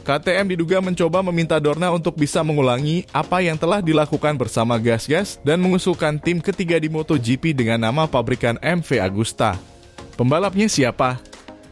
KTM diduga mencoba meminta Dorna untuk bisa mengulangi apa yang telah dilakukan bersama Gas-Gas dan mengusulkan tim ketiga di MotoGP dengan nama pabrikan MV Agusta. Pembalapnya siapa?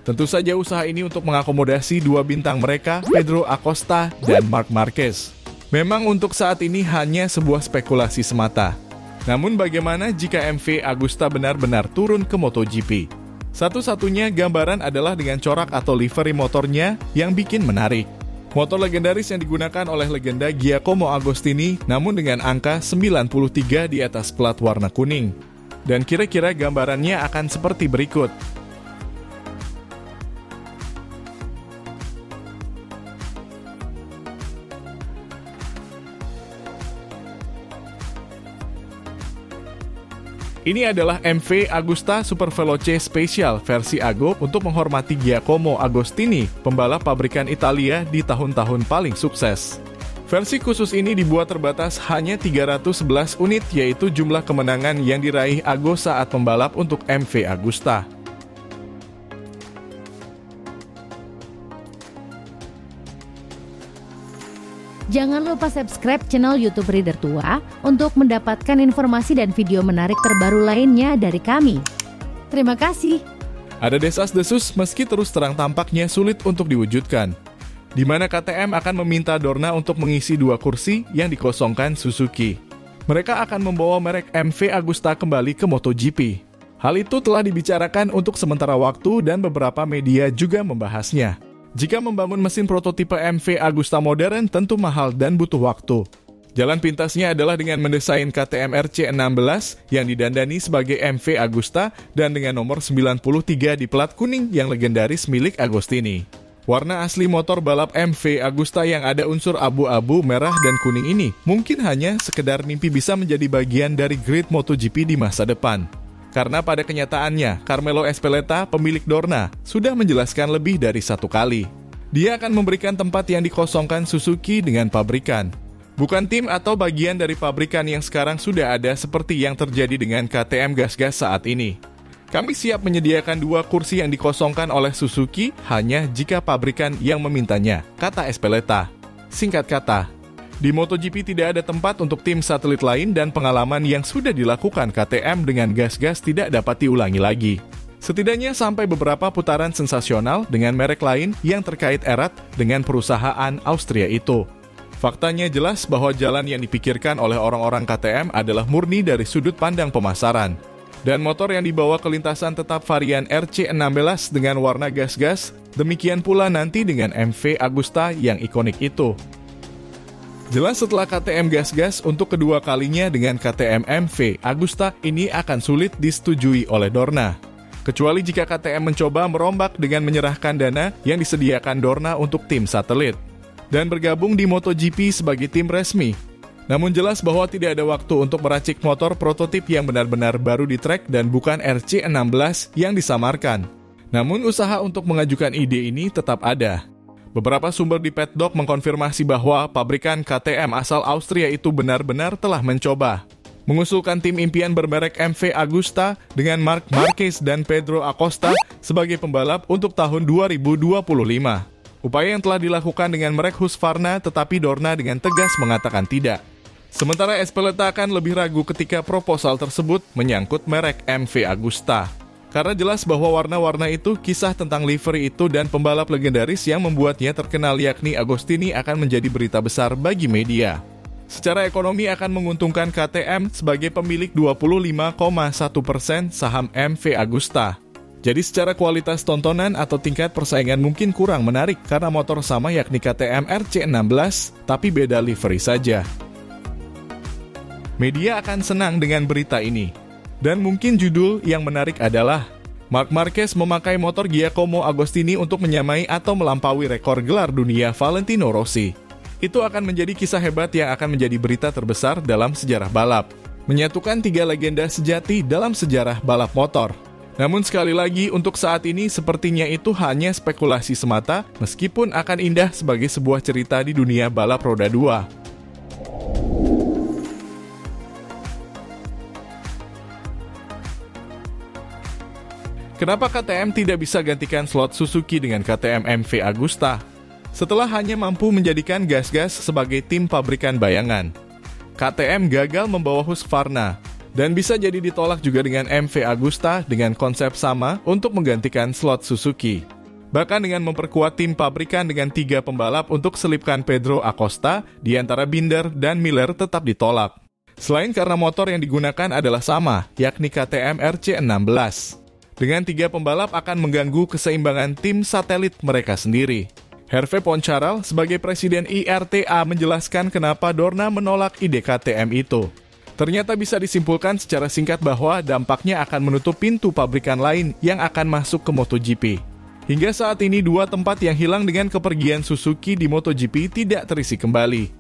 Tentu saja usaha ini untuk mengakomodasi dua bintang mereka, Pedro Acosta dan Marc Marquez. Memang untuk saat ini hanya sebuah spekulasi semata. Namun bagaimana jika MV Agusta benar-benar turun ke MotoGP? Satu-satunya gambaran adalah dengan corak atau livery motornya yang bikin menarik. Motor legendaris yang digunakan oleh legenda Giacomo Agostini, namun dengan angka 93 di atas plat warna kuning. Dan kira-kira gambarannya akan seperti berikut. Ini adalah MV Agusta Super Veloce Special versi Ago untuk menghormati Giacomo Agostini, pembalap pabrikan Italia di tahun-tahun paling sukses. Versi khusus ini dibuat terbatas hanya 311 unit, yaitu jumlah kemenangan yang diraih Ago saat membalap untuk MV Agusta. Jangan lupa subscribe channel YouTube Reader Tua untuk mendapatkan informasi dan video menarik terbaru lainnya dari kami. Terima kasih. Ada desas-desus meski terus terang tampaknya sulit untuk diwujudkan, di mana KTM akan meminta Dorna untuk mengisi dua kursi yang dikosongkan Suzuki. Mereka akan membawa merek MV Agusta kembali ke MotoGP. Hal itu telah dibicarakan untuk sementara waktu dan beberapa media juga membahasnya. Jika membangun mesin prototipe MV Agusta modern tentu mahal dan butuh waktu. Jalan pintasnya adalah dengan mendesain KTM RC16 yang didandani sebagai MV Agusta dan dengan nomor 93 di plat kuning yang legendaris milik Agostini. Warna asli motor balap MV Agusta yang ada unsur abu-abu, merah, dan kuning ini mungkin hanya sekedar mimpi bisa menjadi bagian dari grid MotoGP di masa depan. Karena pada kenyataannya, Carmelo Ezpeleta, pemilik Dorna, sudah menjelaskan lebih dari satu kali. Dia akan memberikan tempat yang dikosongkan Suzuki dengan pabrikan. Bukan tim atau bagian dari pabrikan yang sekarang sudah ada seperti yang terjadi dengan KTM Gas-Gas saat ini. Kami siap menyediakan dua kursi yang dikosongkan oleh Suzuki hanya jika pabrikan yang memintanya, kata Ezpeleta. Singkat kata, di MotoGP tidak ada tempat untuk tim satelit lain dan pengalaman yang sudah dilakukan KTM dengan Gas-Gas tidak dapat diulangi lagi. Setidaknya sampai beberapa putaran sensasional dengan merek lain yang terkait erat dengan perusahaan Austria itu. Faktanya jelas bahwa jalan yang dipikirkan oleh orang-orang KTM adalah murni dari sudut pandang pemasaran. Dan motor yang dibawa ke lintasan tetap varian RC16 dengan warna Gas-Gas, demikian pula nanti dengan MV Agusta yang ikonik itu. Jelas setelah KTM Gas-Gas untuk kedua kalinya dengan KTM MV Agusta ini akan sulit disetujui oleh Dorna. Kecuali jika KTM mencoba merombak dengan menyerahkan dana yang disediakan Dorna untuk tim satelit dan bergabung di MotoGP sebagai tim resmi. Namun jelas bahwa tidak ada waktu untuk meracik motor prototip yang benar-benar baru di trek dan bukan RC16 yang disamarkan. Namun usaha untuk mengajukan ide ini tetap ada. Beberapa sumber di paddock mengkonfirmasi bahwa pabrikan KTM asal Austria itu benar-benar telah mencoba mengusulkan tim impian bermerek MV Agusta dengan Marc Marquez dan Pedro Acosta sebagai pembalap untuk tahun 2025. Upaya yang telah dilakukan dengan merek Husqvarna tetapi Dorna dengan tegas mengatakan tidak. Sementara Ezpeleta akan lebih ragu ketika proposal tersebut menyangkut merek MV Agusta. Karena jelas bahwa warna-warna itu kisah tentang livery itu dan pembalap legendaris yang membuatnya terkenal yakni Agostini akan menjadi berita besar bagi media. Secara ekonomi akan menguntungkan KTM sebagai pemilik 25,1% saham MV Agusta. Jadi secara kualitas tontonan atau tingkat persaingan mungkin kurang menarik karena motor sama yakni KTM RC16 tapi beda livery saja. Media akan senang dengan berita ini. Dan mungkin judul yang menarik adalah Marc Marquez memakai motor Giacomo Agostini untuk menyamai atau melampaui rekor gelar dunia Valentino Rossi. Itu akan menjadi kisah hebat yang akan menjadi berita terbesar dalam sejarah balap. Menyatukan tiga legenda sejati dalam sejarah balap motor. Namun sekali lagi untuk saat ini sepertinya itu hanya spekulasi semata meskipun akan indah sebagai sebuah cerita di dunia balap roda 2. Kenapa KTM tidak bisa gantikan slot Suzuki dengan KTM MV Agusta? setelah hanya mampu menjadikan GasGas sebagai tim pabrikan bayangan. KTM gagal membawa Husqvarna, dan bisa jadi ditolak juga dengan MV Agusta dengan konsep sama untuk menggantikan slot Suzuki. Bahkan dengan memperkuat tim pabrikan dengan 3 pembalap untuk selipkan Pedro Acosta, di antara Binder dan Miller tetap ditolak. Selain karena motor yang digunakan adalah sama, yakni KTM RC16. Dengan 3 pembalap akan mengganggu keseimbangan tim satelit mereka sendiri. Hervé Poncharal sebagai presiden IRTA menjelaskan kenapa Dorna menolak ide KTM itu. Ternyata bisa disimpulkan secara singkat bahwa dampaknya akan menutup pintu pabrikan lain yang akan masuk ke MotoGP. Hingga saat ini 2 tempat yang hilang dengan kepergian Suzuki di MotoGP tidak terisi kembali.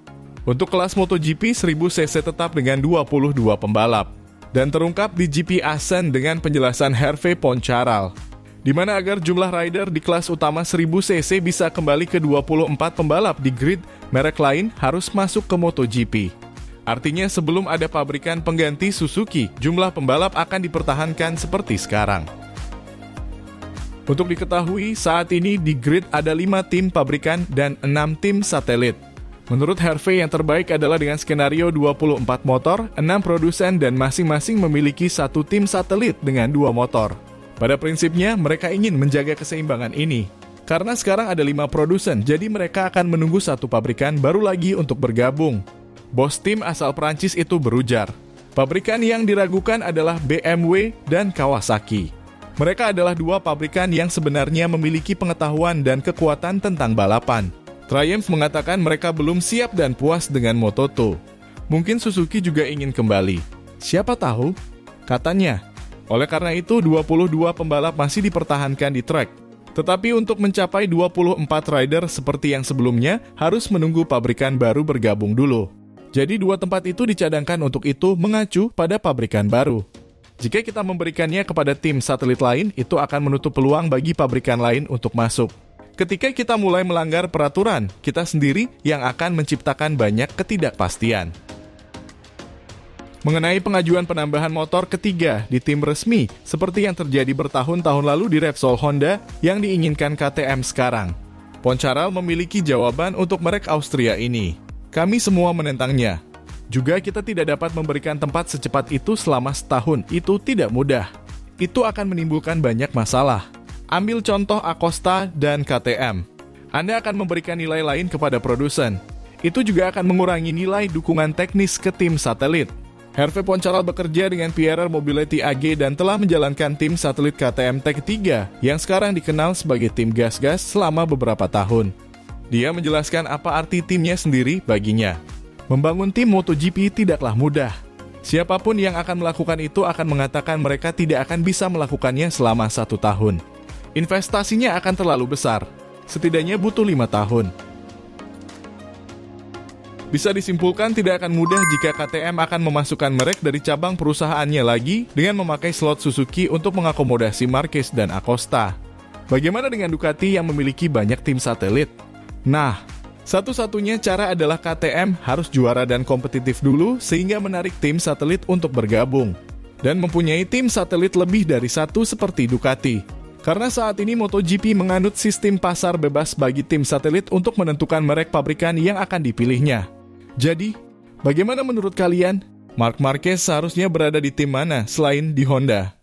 Untuk kelas MotoGP 1000cc tetap dengan 22 pembalap. Dan terungkap di GP Assen dengan penjelasan Hervé Poncharal, di mana agar jumlah rider di kelas utama 1000cc bisa kembali ke 24 pembalap di grid, merek lain harus masuk ke MotoGP. Artinya sebelum ada pabrikan pengganti Suzuki, jumlah pembalap akan dipertahankan seperti sekarang. Untuk diketahui, saat ini di grid ada 5 tim pabrikan dan 6 tim satelit. Menurut Hervé yang terbaik adalah dengan skenario 24 motor, 6 produsen dan masing-masing memiliki 1 tim satelit dengan 2 motor. Pada prinsipnya, mereka ingin menjaga keseimbangan ini. Karena sekarang ada 5 produsen, jadi mereka akan menunggu 1 pabrikan baru lagi untuk bergabung. Bos tim asal Prancis itu berujar, pabrikan yang diragukan adalah BMW dan Kawasaki. Mereka adalah 2 pabrikan yang sebenarnya memiliki pengetahuan dan kekuatan tentang balapan. Triumph mengatakan mereka belum siap dan puas dengan Moto2. Mungkin Suzuki juga ingin kembali. Siapa tahu? Katanya. Oleh karena itu, 22 pembalap masih dipertahankan di track. Tetapi untuk mencapai 24 rider seperti yang sebelumnya, harus menunggu pabrikan baru bergabung dulu. Jadi 2 tempat itu dicadangkan untuk itu mengacu pada pabrikan baru. Jika kita memberikannya kepada tim satelit lain, itu akan menutup peluang bagi pabrikan lain untuk masuk. Ketika kita mulai melanggar peraturan, kita sendiri yang akan menciptakan banyak ketidakpastian. Mengenai pengajuan penambahan motor ketiga di tim resmi, seperti yang terjadi bertahun-tahun lalu di Repsol Honda yang diinginkan KTM sekarang, Poncharal memiliki jawaban untuk merek Austria ini. Kami semua menentangnya. Juga kita tidak dapat memberikan tempat secepat itu selama setahun, itu tidak mudah. Itu akan menimbulkan banyak masalah. Ambil contoh Acosta dan KTM. Anda akan memberikan nilai lain kepada produsen. Itu juga akan mengurangi nilai dukungan teknis ke tim satelit. Hervé Poncharal bekerja dengan Pierer Mobility AG dan telah menjalankan tim satelit KTM Tech 3 yang sekarang dikenal sebagai tim GasGas selama beberapa tahun. Dia menjelaskan apa arti timnya sendiri baginya. Membangun tim MotoGP tidaklah mudah. Siapapun yang akan melakukan itu akan mengatakan mereka tidak akan bisa melakukannya selama 1 tahun. Investasinya akan terlalu besar. Setidaknya butuh 5 tahun. Bisa disimpulkan tidak akan mudah jika KTM akan memasukkan merek dari cabang perusahaannya lagi dengan memakai slot Suzuki untuk mengakomodasi Marquez dan Acosta. Bagaimana dengan Ducati yang memiliki banyak tim satelit? Nah, satu-satunya cara adalah KTM harus juara dan kompetitif dulu sehingga menarik tim satelit untuk bergabung. Dan mempunyai tim satelit lebih dari 1 seperti Ducati. Karena saat ini MotoGP menganut sistem pasar bebas bagi tim satelit untuk menentukan merek pabrikan yang akan dipilihnya. Jadi, bagaimana menurut kalian? Marc Marquez seharusnya berada di tim mana selain di Honda?